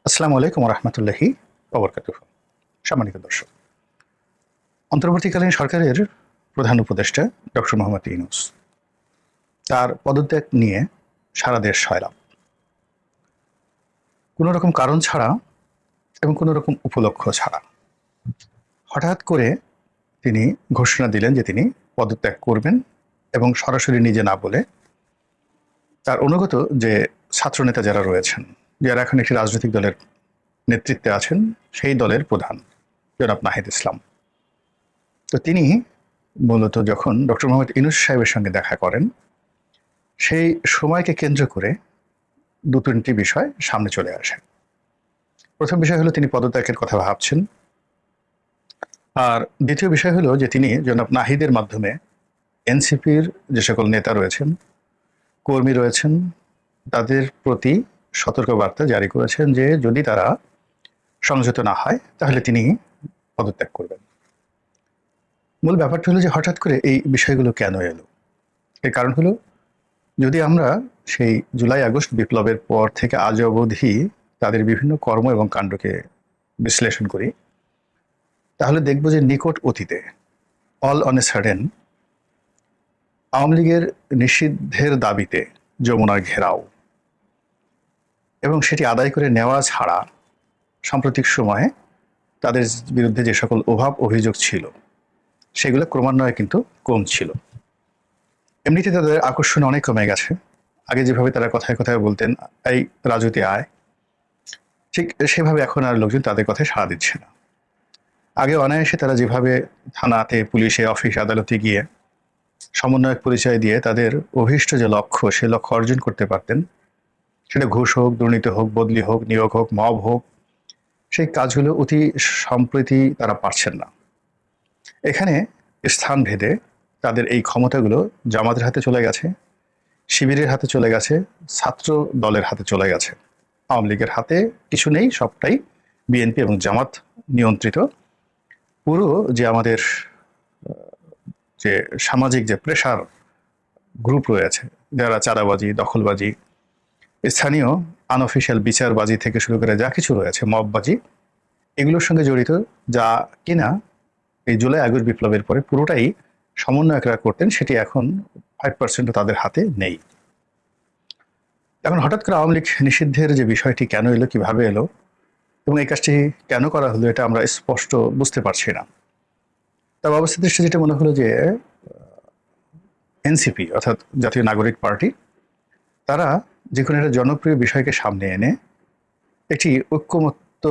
আসসালামু আলাইকুম রহমতুল্লাহি ওবরকাতুহু। সম্মানিত দর্শক, অন্তর্বর্তীকালীন সরকারের প্রধান উপদেষ্টা ডক্টর মোহাম্মদ ইউনূস তার পদত্যাগ নিয়ে সারা দেশ সয়লাব। কোনো রকম কারণ ছাড়া এবং কোনো রকম উপলক্ষ ছাড়া হঠাৎ করে তিনি ঘোষণা দিলেন যে তিনি পদত্যাগ করবেন, এবং সরাসরি নিজে না বলে তার অনুগত যে ছাত্রনেতা যারা রয়েছেন, যারা এখন একটি রাজনৈতিক দলের নেতৃত্বে আছেন, সেই দলের প্রধান জনাব নাহিদ ইসলাম, তো তিনি মূলত যখন ডক্টর মোহাম্মদ ইউনূস সাহেবের সঙ্গে দেখা করেন, সেই সময়কে কেন্দ্র করে দু তিনটি বিষয় সামনে চলে আসে। প্রথম বিষয় হলো তিনি পদত্যাগের কথা ভাবছেন, আর দ্বিতীয় বিষয় হলো যে তিনি জনাব নাহিদের মাধ্যমে এনসিপির যে সকল নেতা রয়েছেন, কর্মী রয়েছেন, তাদের প্রতি সতর্কবার্তা জারি করেছেন যে যদি তারা সংযত না হয় তাহলে তিনি পদত্যাগ করবেন। মূল ব্যাপারটা হলো যে হঠাৎ করে এই বিষয়গুলো কেন এলো। এর কারণ হলো, যদি আমরা সেই জুলাই আগস্ট বিপ্লবের পর থেকে আজ অবধি তাদের বিভিন্ন কর্ম এবং কাণ্ডকে বিশ্লেষণ করি, তাহলে দেখব যে নিকট অতীতে all on a sudden Awami লীগের নিষিদ্ধের দাবিতে যমুনার ঘেরাও এবং সেটি আদায় করে নেওয়া ছাড়া সাম্প্রতিক সময়ে তাদের বিরুদ্ধে যে সকল অভাব অভিযোগ ছিল সেগুলো ক্রমান্বয়ে কিন্তু কম ছিল। এমনিতে তাদের আকর্ষণ অনেক কমে গেছে। আগে যেভাবে তারা কথায় কথায় বলতেন এই রাজুতে আয়, ঠিক সেভাবে এখন আর লোকজন তাদের কথায় সাড়া দিচ্ছে না। আগে অনায়াসে তারা যেভাবে থানাতে, পুলিশে, অফিস আদালতে গিয়ে সমন্বয়ক পরিচয় দিয়ে তাদের অভীষ্ট যে লক্ষ্য, সে লক্ষ্য অর্জন করতে পারতেন, সেটা ঘুষ হোক, দুর্নীতি হোক, বদলি হোক, নিয়োগ হোক, মব হোক, সেই কাজগুলো অতি সম্প্রতি তারা পারছেন না। এখানে স্থান ভেদে তাদের এই ক্ষমতাগুলো জামাতের হাতে চলে গেছে, শিবিরের হাতে চলে গেছে, ছাত্র দলের হাতে চলে গেছে। আওয়ামী লীগের হাতে কিছু নেই, সবটাই বিএনপি এবং জামাত নিয়ন্ত্রিত। পুরো যে আমাদের যে সামাজিক যে প্রেশার গ্রুপ রয়েছে, যারা চাঁদাবাজি, দখলবাজি, স্থানীয় আনঅফিসিয়াল বিচারবাজি থেকে শুরু করে যা কিছু রয়েছে, মববাজি, এগুলোর সঙ্গে জড়িত, যা কিনা এই জুলাই আগস্ট বিপ্লবের পরে পুরোটাই সমন্বয়করা করতেন, সেটি এখন 5% তাদের হাতে নেই। এখন হঠাৎ করে আওয়ামী লীগ নিষিদ্ধের যে বিষয়টি কেন এলো, কিভাবে এলো এবং এই কাজটি কেন করা হলো, এটা আমরা স্পষ্ট বুঝতে পারছি না। তবে অবস্থা দৃষ্টি যেটা মনে হলো যে এনসিপি অর্থাৎ জাতীয় নাগরিক পার্টি, তারা যে কোনো একটা জনপ্রিয় বিষয়কে সামনে এনে একটি ঐক্যমত্য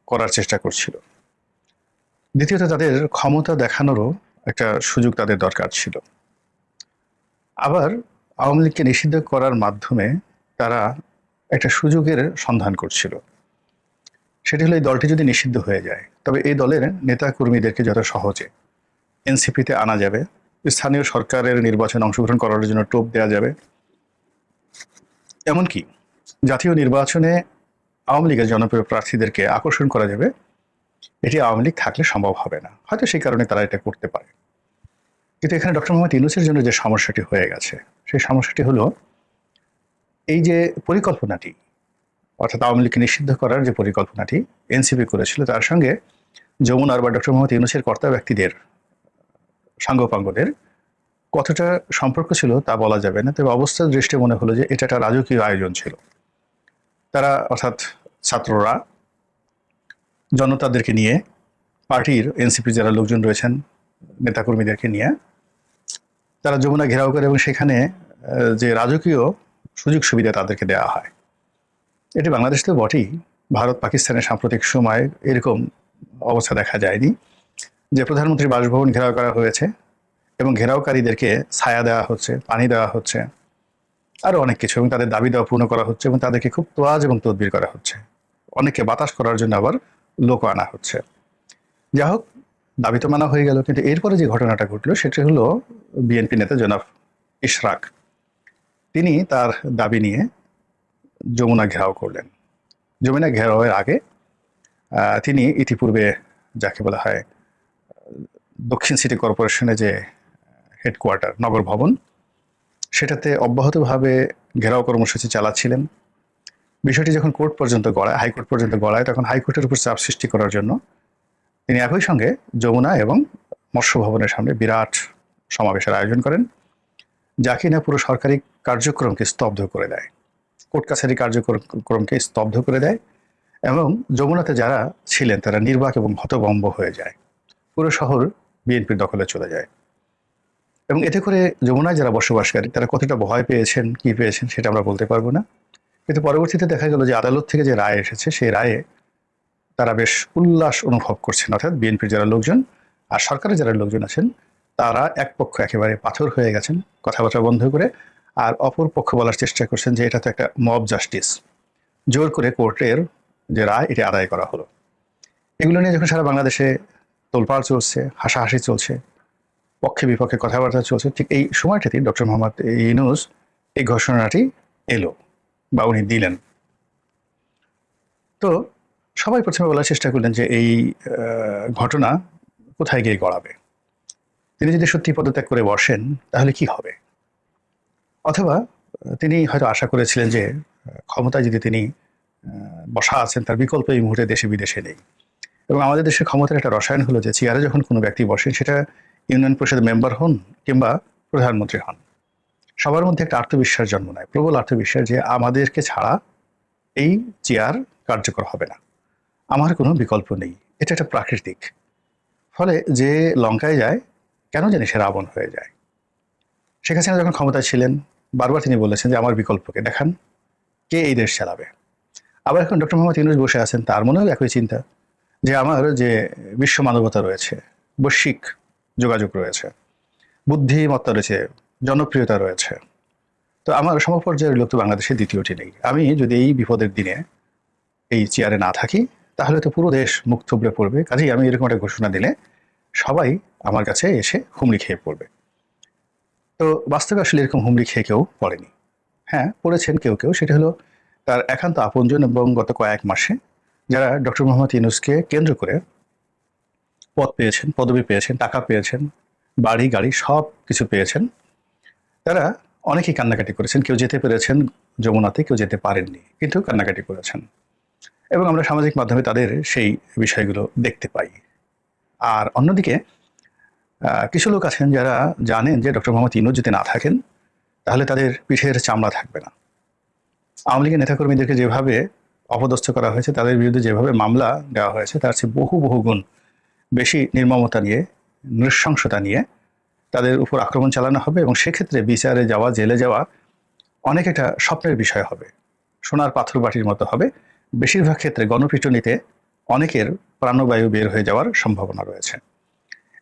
করার চেষ্টা করছিল। দ্বিতীয়ত তাদের ক্ষমতা দেখানোরও একটা সুযোগ তাদের দরকার ছিল। আবার আওয়ামী লীগকে নিষিদ্ধ করার মাধ্যমে তারা একটা সুযোগের সন্ধান করছিল। সেটি হলো, এই দলটি যদি নিষিদ্ধ হয়ে যায় তবে এই দলের নেতা কর্মীদেরকে যত সহজে এনসিপিতে আনা যাবে, স্থানীয় সরকারের নির্বাচনে অংশগ্রহণ করার জন্য টোপ দেওয়া যাবে, এমনকি জাতীয় নির্বাচনে আওয়ামী লীগের জনপ্রিয় প্রার্থীদেরকে আকর্ষণ করা যাবে, এটি আওয়ামী লীগ থাকলে সম্ভব হবে না। হয়তো সেই কারণে তারা এটা করতে পারে। কিন্তু এখানে ডক্টর মোহাম্মদ ইউনূসের জন্য যে সমস্যাটি হয়ে গেছে, সেই সমস্যাটি হলো এই যে পরিকল্পনাটি, অর্থাৎ আওয়ামী লীগকে নিষিদ্ধ করার যে পরিকল্পনাটি এনসিপি করেছিল, তার সঙ্গে যমুনার বা ডক্টর মোহাম্মদ ইউনূসের কর্তা ব্যক্তিদের, সাঙ্গপাঙ্গদের কতটা সম্পর্ক ছিল তা বলা যাবে না। তবে অবস্থার দৃষ্টি মনে হলো যে এটা একটা রাজকীয় আয়োজন ছিল। তারা অর্থাৎ ছাত্ররা জনতাদেরকে নিয়ে, পার্টির এনসিপির যারা লোকজন রয়েছেন, নেতাকর্মীদেরকে নিয়ে তারা যমুনা ঘেরাও করে এবং সেখানে যে রাজকীয় সুযোগ সুবিধা তাদেরকে দেওয়া হয়, এটি বাংলাদেশ তো বটেই, ভারত পাকিস্তানের সাম্প্রতিক সময় এরকম অবস্থা দেখা যায়নি যে প্রধানমন্ত্রীর বাসভবন ঘেরাও করা হয়েছে এবং ঘেরাওকারীদেরকে ছায়া দেওয়া হচ্ছে, পানি দেওয়া হচ্ছে, আরও অনেক কিছু, এবং তাদের দাবি দেওয়া পূর্ণ করা হচ্ছে এবং তাদেরকে খুব তোয়াজ এবং তদবির করা হচ্ছে। অনেকে বাতাস করার জন্য আবার লোক আনা হচ্ছে। যা হোক, দাবি তো মানা হয়ে গেল, কিন্তু এরপরে যে ঘটনাটা ঘটলো সেটা হলো বিএনপি নেতা জনাব ইশরাক, তিনি তার দাবি নিয়ে যমুনা ঘেরাও করলেন। যমুনা ঘেরাওয়ের আগে তিনি ইতিপূর্বে যাকে বলা হয় দক্ষিণ সিটি কর্পোরেশনে যে হেডকোয়ার্টার, নগর ভবন, সেটাতে অব্যাহতভাবে ঘেরাও কর্মসূচি চালাচ্ছিলেন। বিষয়টি যখন কোর্ট পর্যন্ত গড়ায়, হাইকোর্ট পর্যন্ত গড়ায়, তখন হাইকোর্টের উপর চাপ সৃষ্টি করার জন্য তিনি একই সঙ্গে যমুনা এবং মৎস্য ভবনের সামনে বিরাট সমাবেশের আয়োজন করেন, যা কিনা পুরো সরকারি কার্যক্রমকে স্তব্ধ করে দেয়, কোর্ট কাছারি কার্যক্রমকে স্তব্ধ করে দেয়, এবং যমুনাতে যারা ছিলেন তারা নির্বাক এবং হতভম্ব হয়ে যায়। পুরো শহর বিএনপির দখলে চলে যায়। এবং এতে করে যমুনায় যারা বসবাসকারী তারা কতটা ভয় পেয়েছেন, কি পেয়েছেন সেটা আমরা বলতে পারবো না। কিন্তু পরবর্তীতে দেখা গেল যে আদালত থেকে যে রায় এসেছে সেই রায়ে তারা বেশ উল্লাস অনুভব করছেন, অর্থাৎ বিএনপির যারা লোকজন আর সরকারের যারা লোকজন আছেন তারা এক পক্ষ একেবারে পাথর হয়ে গেছেন কথাবার্তা বন্ধ করে, আর অপর পক্ষ বলার চেষ্টা করছেন যে এটা তো একটা মব জাস্টিস, জোর করে কোর্টের যে রায় এটা আদায় করা হলো। এগুলো নিয়ে যখন সারা বাংলাদেশে তোলপাড় চলছে, হাসাহাসি চলছে, পক্ষে বিপক্ষে কথাবার্তা চলছে, ঠিক এই সময়টাতেই ডক্টর মোহাম্মদ ইউনূস এই ঘোষণাটি এলো বা উনি দিলেন। তো সবাই প্রথমে বলার চেষ্টা করলেন যে এই ঘটনা কোথায় গিয়ে গড়াবে, তিনি যদি সত্যি পদত্যাগ করে বসেন তাহলে কি হবে, অথবা তিনি হয়তো আশা করেছিলেন যে ক্ষমতায় যদি তিনি বসা আছেন তার বিকল্প এই মুহূর্তে দেশে বিদেশে নেই। এবং আমাদের দেশের ক্ষমতার একটা রসায়ন হলো যে চেয়ারে যখন কোনো ব্যক্তি বসেন, সেটা ইউনিয়ন পরিষদের মেম্বার হন কিংবা প্রধানমন্ত্রী হন, সবার মধ্যে একটা আত্মবিশ্বাস জন্ম নেয়, প্রবল আত্মবিশ্বাস যে আমাদেরকে ছাড়া এই চেয়ার কার্যকর হবে না, আমার কোনো বিকল্প নেই, এটা একটা প্রাকৃতিক। ফলে যে লঙ্কায় যায় কেন জানি সে রাবণ হয়ে যায়। শেখ হাসিনা যখন ক্ষমতায় ছিলেন বারবার তিনি বলেছেন যে আমার বিকল্পকে দেখান, কে এই দেশ চালাবে। আবার এখন ডক্টর মোহাম্মদ ইউনূস বসে আছেন, তার মনেও একই চিন্তা যে আমার যে বিশ্ব মানবতা রয়েছে, বৈশ্বিক যোগাযোগ রয়েছে, বুদ্ধিমত্তা রয়েছে, জনপ্রিয়তা রয়েছে, তো আমার সমপর্যায়ের লোক তো বাংলাদেশে দ্বিতীয়টি নেই। আমি যদি এই বিপদের দিনে এই চেয়ারে না থাকি তাহলে তো পুরো দেশ মুখ থুবড়ে পড়বে, কাজেই আমি এরকম একটা ঘোষণা দিলে সবাই আমার কাছে এসে হুমড়ি খেয়ে পড়বে। তো বাস্তবে আসলে এরকম হুমড়ি খেয়ে কেউ পড়েনি। হ্যাঁ, পড়েছেন কেউ কেউ, সেটা হলো তার একান্ত আপনজন এবং গত কয়েক মাসে যারা ডক্টর মোহাম্মদ ইউনূসকে কেন্দ্র করে পদ পেয়েছেন, পদবি পেয়েছেন, টাকা পেয়েছেন, বাড়ি গাড়ি সব কিছু পেয়েছেন, তারা অনেকেই কান্নাকাটি করেছেন। কেউ যেতে পেরেছেন যমুনাতে, কেউ যেতে পারেননি, কিন্তু কান্নাকাটি করেছেন এবং আমরা সামাজিক মাধ্যমে তাদের সেই বিষয়গুলো দেখতে পাই। আর অন্যদিকে কিছু লোক আছেন যারা জানেন যে ডক্টর মোহাম্মদ ইউনূস যদি না থাকেন তাহলে তাদের পিঠের চামড়া থাকবে না। আওয়ামী লীগের নেতাকর্মীদেরকে যেভাবে অপদস্থ করা হয়েছে, তাদের বিরুদ্ধে যেভাবে মামলা দেওয়া হয়েছে, তার চেয়ে বহু বহু গুণ বেশি নির্মমতা নিয়ে, নৃশংসতা নিয়ে তাদের উপর আক্রমণ চালানো হবে এবং সেক্ষেত্রে বিচারে যাওয়া, জেলে যাওয়া অনেক একটা স্বপ্নের বিষয় হবে, সোনার পাথর বাটির মতো হবে। বেশিরভাগ ক্ষেত্রে গণপিটুনিতে অনেকের প্রাণবায়ু বের হয়ে যাওয়ার সম্ভাবনা রয়েছে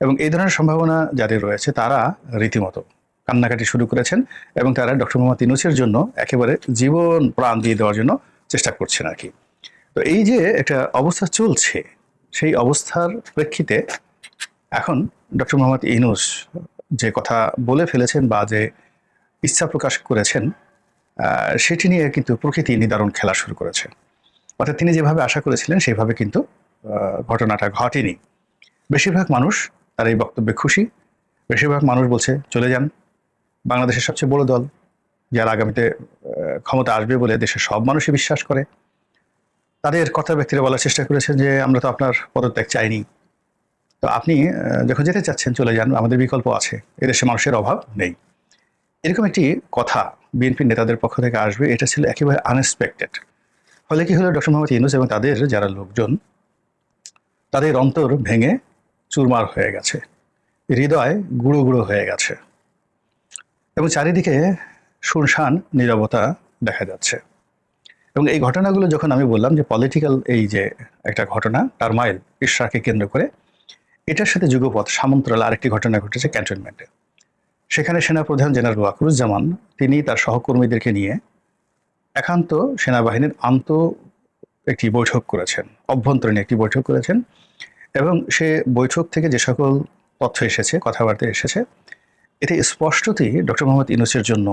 এবং এই ধরনের সম্ভাবনা যাদের রয়েছে তারা রীতিমতো কান্নাকাটি শুরু করেছেন এবং তারা ডক্টর মোহাম্মদ ইউনূসের জন্য একেবারে জীবন প্রাণ দিয়ে দেওয়ার জন্য চেষ্টা করছেন আর কি। তো এই যে একটা অবস্থা চলছে, সেই অবস্থার প্রেক্ষিতে এখন ডক্টর মোহাম্মদ ইউনূস যে কথা বলে ফেলেছেন বা যে ইচ্ছা প্রকাশ করেছেন, সেটি নিয়ে কিন্তু প্রকৃতি নিদারুণ খেলা শুরু করেছে। অর্থাৎ তিনি যেভাবে আশা করেছিলেন সেইভাবে কিন্তু ঘটনাটা ঘটেনি। বেশিরভাগ মানুষ তার এই বক্তব্যে খুশি, বেশিরভাগ মানুষ বলছে চলে যান, বাংলাদেশের সবচেয়ে বড় দল যারা আগামীতে ক্ষমতা আসবে বলে দেশের সব মানুষই বিশ্বাস করে, তাদের কথা ব্যক্তিরা বলার চেষ্টা করেছেন যে আমরা তো আপনার পদত্যাগ চাইনি, তো আপনি যখন যেতে চাচ্ছেন চলে যান, আমাদের বিকল্প আছে, এদেশে মানুষের অভাব নেই। এরকম একটি কথা বিএনপির নেতাদের পক্ষ থেকে আসবে, এটা ছিল একেবারে আনএক্সপেক্টেড। ফলে কি হলো, ডক্টর মোহাম্মদ ইউনূস এবং তাদের যারা লোকজন, তাদের অন্তর ভেঙে চুরমার হয়ে গেছে, হৃদয় গুঁড়ো গুঁড়ো হয়ে গেছে এবং চারিদিকে শুনশান নীরবতা দেখা যাচ্ছে। এবং এই ঘটনাগুলো যখন আমি বললাম যে পলিটিক্যাল, এই যে একটা ঘটনা টারমাইল ইশরাকে কেন্দ্র করে, এটার সাথে যুগপৎ সামন্তরালে আরেকটি ঘটনা ঘটেছে ক্যান্টনমেন্টে। সেখানে সেনাপ্রধান জেনারেল ওয়াকারুজ্জামান তিনি তার সহকর্মীদেরকে নিয়ে একান্ত সেনাবাহিনীর একটি বৈঠক করেছেন, অভ্যন্তরীণ একটি বৈঠক করেছেন এবং সে বৈঠক থেকে যে সকল তথ্য এসেছে, কথাবার্তা এসেছে, এতে স্পষ্টতই ডক্টর মোহাম্মদ ইউনূসের জন্য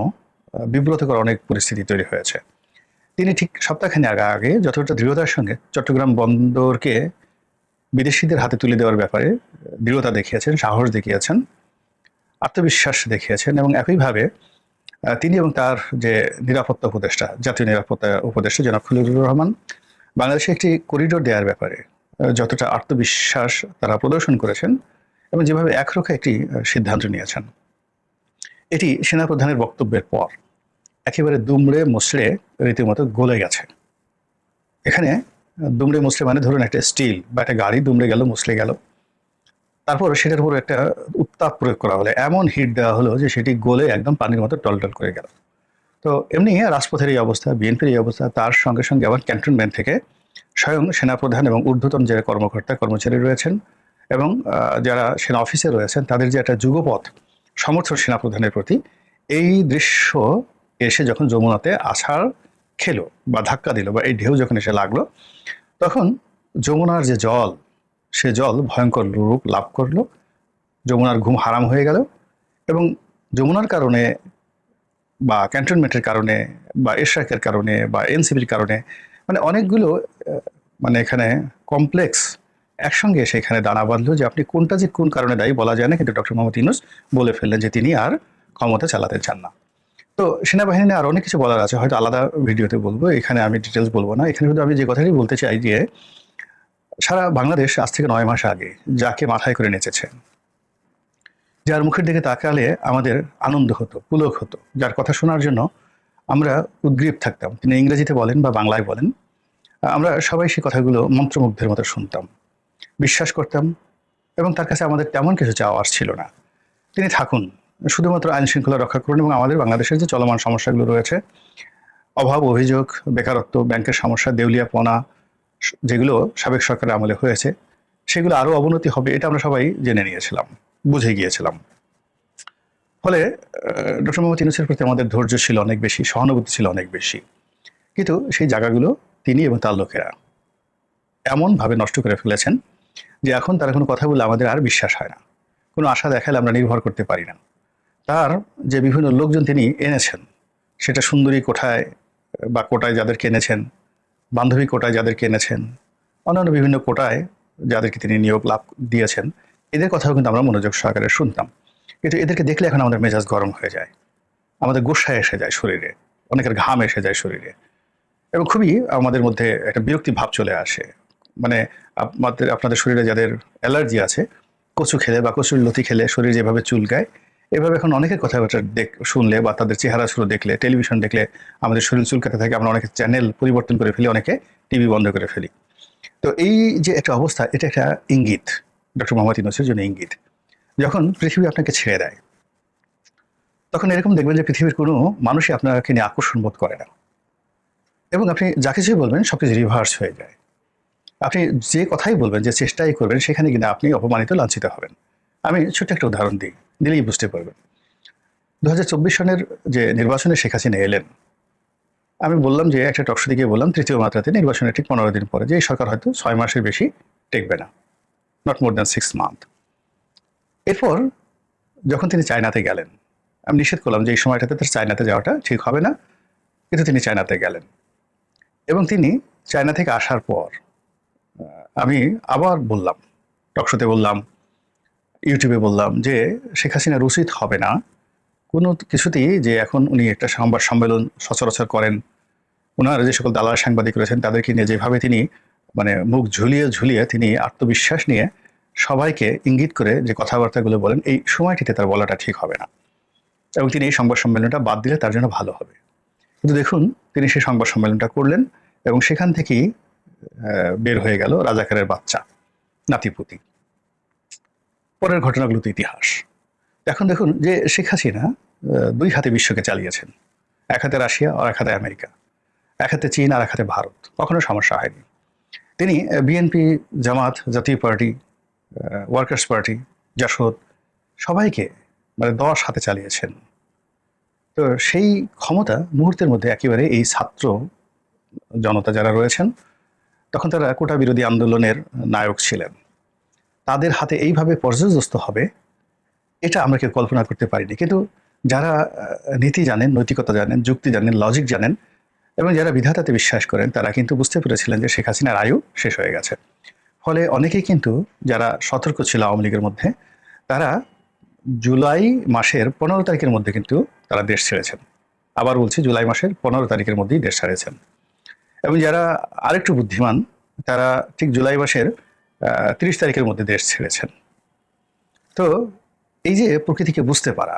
বিব্রতকর অনেক পরিস্থিতি তৈরি হয়েছে। তিনি ঠিক সপ্তাহখানেক আগে যতটা দৃঢ়তার সঙ্গে চট্টগ্রাম বন্দরকে বিদেশিদের হাতে তুলে দেওয়ার ব্যাপারে দৃঢ়তা দেখিয়েছেন, সাহস দেখিয়েছেন, আত্মবিশ্বাস দেখিয়েছেন এবং একইভাবে তিনি এবং তার যে নিরাপত্তা উপদেষ্টা, জাতীয় নিরাপত্তা উপদেষ্টা জনাব খলিলুর রহমান বাংলাদেশে একটি করিডোর দেওয়ার ব্যাপারে যতটা আত্মবিশ্বাস তারা প্রদর্শন করেছেন এবং যেভাবে একরোখা একটি সিদ্ধান্ত নিয়েছেন, এটি সেনাপ্রধানের বক্তব্যের পর একেবারে দুমড়ে মুচড়ে রীতিমতো গলে গেছে। এখানে দুমড়ে মুচড়ে মানে ধরুন একটা স্টিল বা একটা গাড়ি দুমড়ে গেল, মুচড়ে গেল, তারপর সেটার উপর একটা উত্তাপ প্রয়োগ করা হলো, এমন হিট দেওয়া হলো যে সেটি গলে একদম পানির মতো টলটল করে গেল। তো এমনি রাজপথের এই অবস্থা, বিএনপির এই অবস্থা, তার সঙ্গে সঙ্গে আবার ক্যান্টনমেন্ট থেকে স্বয়ং সেনাপ্রধান এবং ঊর্ধ্বতন যে কর্মকর্তা কর্মচারী রয়েছেন এবং যারা সেনা অফিসে রয়েছেন তাদের যে একটা যুগপথ সমর্থন সেনাপ্রধানের প্রতি, এই দৃশ্য এসে যখন যমুনাতে আছাড় খেলো বা ধাক্কা দিল বা এই ঢেউ যখন এসে লাগলো, তখন যমুনার যে জল, সে জল ভয়ঙ্কর রূপ লাভ করলো। যমুনার ঘুম হারাম হয়ে গেল এবং যমুনার কারণে বা ক্যান্টনমেন্টের কারণে বা এরশাকের কারণে বা এনসিপির কারণে মানে অনেকগুলো মানে এখানে কমপ্লেক্স একসঙ্গে এসে এখানে দানা বাঁধলো যে আপনি কোনটা যে কোন কারণে দায়ী বলা যায় না, কিন্তু ডক্টর মোহাম্মদ ইউনূস বলে ফেললেন যে তিনি আর ক্ষমতা চালাতে চান না। তো সেনাবাহিনী নিয়ে আর অনেক কিছু বলার আছে, হয়তো আলাদা ভিডিওতে বলবো, এখানে আমি ডিটেলস বলবো না। এখানে শুধু আমি যে কথাটি বলতে চাই যে সারা বাংলাদেশ আজ থেকে 9 মাস আগে যাকে মাথায় করে নেচেছে, যার মুখের দিকে তাকালে আমাদের আনন্দ হতো, পুলক হতো, যার কথা শোনার জন্য আমরা উদ্গ্রীব থাকতাম, তিনি ইংরেজিতে বলেন বা বাংলায় বলেন, আমরা সবাই সেই কথাগুলো মন্ত্রমুগ্ধের মতো শুনতাম, বিশ্বাস করতাম এবং তার কাছে আমাদের তেমন কিছু চাওয়ার ছিল না। তিনি থাকুন, শুধুমাত্র আইন শৃঙ্খলা রক্ষা করুন এবং আমাদের বাংলাদেশের যে চলমান সমস্যাগুলো রয়েছে, অভাব, অভিযোগ, বেকারত্ব, ব্যাংকের সমস্যা, দেউলিয়াপনা, যেগুলো সাবেক সরকারের আমলে হয়েছে, সেগুলো আরও অবনতি হবে এটা আমরা সবাই জেনে নিয়েছিলাম, বুঝে গিয়েছিলাম। ফলে ডক্টর মোহাম্মদ ইউনূসের প্রতি আমাদের ধৈর্য ছিল অনেক বেশি, সহানুভূতি ছিল অনেক বেশি, কিন্তু সেই জায়গাগুলো তিনি এবং তার লোকেরা এমনভাবে নষ্ট করে ফেলেছেন যে এখন তারা কোনো কথা বললে আমাদের আর বিশ্বাস হয় না, কোনো আশা দেখালে আমরা নির্ভর করতে পারি না। তার যে বিভিন্ন লোকজন তিনি এনেছেন, সেটা সুন্দরী কোঠায় বা কোটায় যাদেরকে এনেছেন, বান্ধবী কোটায় যাদেরকে এনেছেন, অন্যান্য বিভিন্ন কোটায় যাদেরকে তিনি নিয়োগ লাভ দিয়েছেন, এদের কথাও কিন্তু আমরা মনোযোগ সহকারে শুনতাম। কিন্তু এদেরকে দেখলে এখন আমাদের মেজাজ গরম হয়ে যায়, আমাদের গোসায় এসে যায় শরীরে, অনেকের ঘাম এসে যায় শরীরে এবং খুবই আমাদের মধ্যে একটা বিরক্তি ভাব চলে আসে। মানে আপনাদের শরীরে যাদের অ্যালার্জি আছে, কচু খেলে বা কচুর লতি খেলে শরীর যেভাবে চুলকায়, এভাবে এখন অনেকের কথাবার্তা শুনলে বা তাদের চেহারা শুরু দেখলে, টেলিভিশন দেখলে আমাদের শরীর চুলকাতে থাকে, আমরা অনেকে চ্যানেল পরিবর্তন করে ফেলি, অনেকে টিভি বন্ধ করে ফেলি। তো এই যে একটা অবস্থা, এটা একটা ইঙ্গিত, ডক্টর মোহাম্মদ ইউনূসের জন্য ইঙ্গিত। যখন পৃথিবী আপনাকে ছেড়ে দেয়, তখন এরকম দেখবেন যে পৃথিবীর কোনো মানুষই আপনাকে নিয়ে আকর্ষণ বোধ করে না এবং আপনি যা কিছুই বলবেন সব কিছু রিভার্স হয়ে যায়। আপনি যে কথাই বলবেন, যে চেষ্টাই করবেন, সেখানে কিনা আপনি অপমানিত, লাঞ্ছিত হবেন। আমি ছোট্ট একটা উদাহরণ দিলেই বুঝতে পারবেন। 2024 সনের যে নির্বাচনে শেখ হাসিনা এলেন, আমি বললাম যে একটা টকশো গিয়ে বললাম তৃতীয় মাত্রাতে নির্বাচনের ঠিক 15 দিন পরে যে এই সরকার হয়তো 6 মাসের বেশি টেকবে না, নট মোর দ্যান 6 মান্থ। এরপর যখন তিনি চায়নাতে গেলেন, আমি নিষেধ করলাম যে এই সময়টাতে তার চায়নাতে যাওয়াটা ঠিক হবে না, কিন্তু তিনি চায়নাতে গেলেন এবং তিনি চায়না থেকে আসার পর আমি আবার বললাম, টকশোতে বললাম, ইউটিউবে বললাম যে শেখ হাসিনার উচিত হবে না কোনো কিছুতেই যে এখন উনি একটা সংবাদ সম্মেলন সচরাচর করেন, ওনার যে সকল দালাল সাংবাদিক রয়েছেন তাদেরকে নিয়ে যেভাবে তিনি মানে মুখ ঝুলিয়ে ঝুলিয়ে তিনি আত্মবিশ্বাস নিয়ে সবাইকে ইঙ্গিত করে যে কথাবার্তাগুলো বলেন, এই সময়টিতে তার বলাটা ঠিক হবে না এবং তিনি এই সংবাদ সম্মেলনটা বাদ দিলে তার জন্য ভালো হবে। কিন্তু দেখুন তিনি সেই সংবাদ সম্মেলনটা করলেন এবং সেখান থেকেই বের হয়ে গেল রাজাকারের বাচ্চা, নাতিপুতি। পরের ঘটনাগুলো তো ইতিহাস। এখন দেখুন যে শেখ হাসিনা 2 হাতে বিশ্বকে চালিয়েছেন, এক হাতে রাশিয়া আর এক হাতে আমেরিকা, এক হাতে চীন আর এক হাতে ভারত, কখনো সমস্যা হয়নি। তিনি বিএনপি, জামাত, জাতীয় পার্টি, ওয়ার্কার্স পার্টি, জাসদ সবাইকে মানে 10 হাতে চালিয়েছেন। তো সেই ক্ষমতা মুহূর্তের মধ্যে একেবারে এই ছাত্র জনতা যারা রয়েছেন, তখন তারা কোটা বিরোধী আন্দোলনের নায়ক ছিলেন, তাদের হাতে এইভাবে পর্যদস্ত হবে এটা আমরা কেউ কল্পনা করতে পারিনি। কিন্তু যারা নীতি জানেন, নৈতিকতা জানেন, যুক্তি জানেন, লজিক জানেন এবং যারা বিধাতাতে বিশ্বাস করেন, তারা কিন্তু বুঝতে পেরেছিলেন যে শেখ হাসিনার আয়ু শেষ হয়ে গেছে। ফলে অনেকেই কিন্তু যারা সতর্ক ছিল আওয়ামী লীগের মধ্যে, তারা জুলাই মাসের 15 তারিখের মধ্যে কিন্তু তারা দেশ ছেড়েছেন। আবার বলছি, জুলাই মাসের 15 তারিখের মধ্যেই দেশ ছাড়েছেন। এবং যারা আরেকটু বুদ্ধিমান, তারা ঠিক জুলাই মাসের 30 তারিখের মধ্যে দেশ ছেড়েছেন। তো এই যে প্রকৃতিকে বুঝতে পারা,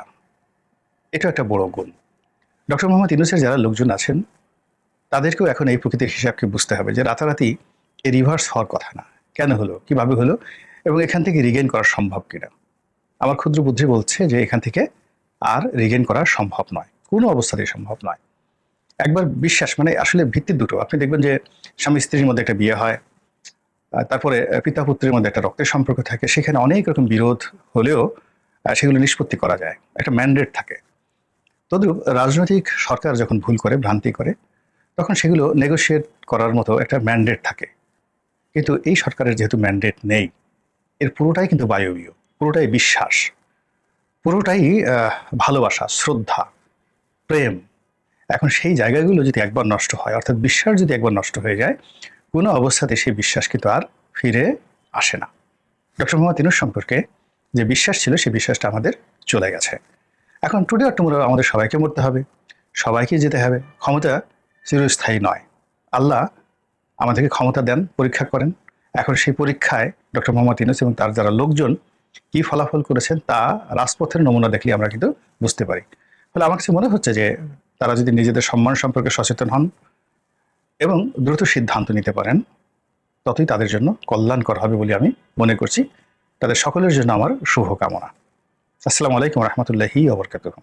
এটা একটা বড় গুণ। ডক্টর মোহাম্মদ ইউনূসের যারা লোকজন আছেন, তাদেরকেও এখন এই প্রকৃতির হিসাবকে বুঝতে হবে যে রাতারাতি এই রিভার্স হওয়ার কথা না। কেন হলো, কিভাবে হলো, এবং এখান থেকে রিগেইন করা সম্ভব কিনা। আমার ক্ষুদ্র বুদ্ধি বলছে যে এখান থেকে আর রিগেইন করা সম্ভব নয়, কোনো অবস্থাতেই সম্ভব নয়। একবার বিশ্বাস, মানে আসলে ভিত্তি দুটো। আপনি দেখবেন যে স্বামী স্ত্রীর মধ্যে একটা বিয়ে হয়, তারপরে পিতা পুত্রের মধ্যে একটা রক্তের সম্পর্ক থাকে, সেখানে অনেক রকম বিরোধ হলেও সেগুলো নিষ্পত্তি করা যায়, একটা ম্যান্ডেট থাকে। তদ্রূপ রাজনৈতিক সরকার যখন ভুল করে, ভ্রান্তি করে, তখন সেগুলো নেগোশিয়েট করার মতো একটা ম্যান্ডেট থাকে। কিন্তু এই সরকারের যেহেতু ম্যান্ডেট নেই, এর পুরোটাই কিন্তু বায়বীয়, পুরোটাই বিশ্বাস, পুরোটাই ভালোবাসা, শ্রদ্ধা, প্রেম। এখন সেই জায়গাগুলো যদি একবার নষ্ট হয়, অর্থাৎ বিশ্বাস যদি একবার নষ্ট হয়ে যায়, কোনো অবস্থাতে সেই বিশ্বাস কিন্তু আর ফিরে আসে না। ডক্টর মোহাম্মদ ইউনূস সম্পর্কে যে বিশ্বাস ছিল, সেই বিশ্বাসটা আমাদের চলে গেছে। এখন টুডে অর টুমরো আমাদের সবাইকে মরতে হবে, সবাইকে যেতে হবে। ক্ষমতা চিরস্থায়ী নয়। আল্লাহ আমাদেরকে ক্ষমতা দেন, পরীক্ষা করেন। এখন সেই পরীক্ষায় ডক্টর মোহাম্মদ ইউনূস এবং তার যারা লোকজন কি ফলাফল করেছেন, তা রাজপথের নমুনা দেখলে আমরা কিন্তু বুঝতে পারি। ফলে আমার কাছে মনে হচ্ছে যে তারা যদি নিজেদের সম্মান সম্পর্কে সচেতন হন এবং দ্রুত সিদ্ধান্ত নিতে পারেন, ততই তাদের জন্য কল্যাণকর হবে বলে আমি মনে করছি। তাদের সকলের জন্য আমার শুভকামনা। আসসালামু আলাইকুম রহমতুল্লাহি ওয়া বারাকাতুহু।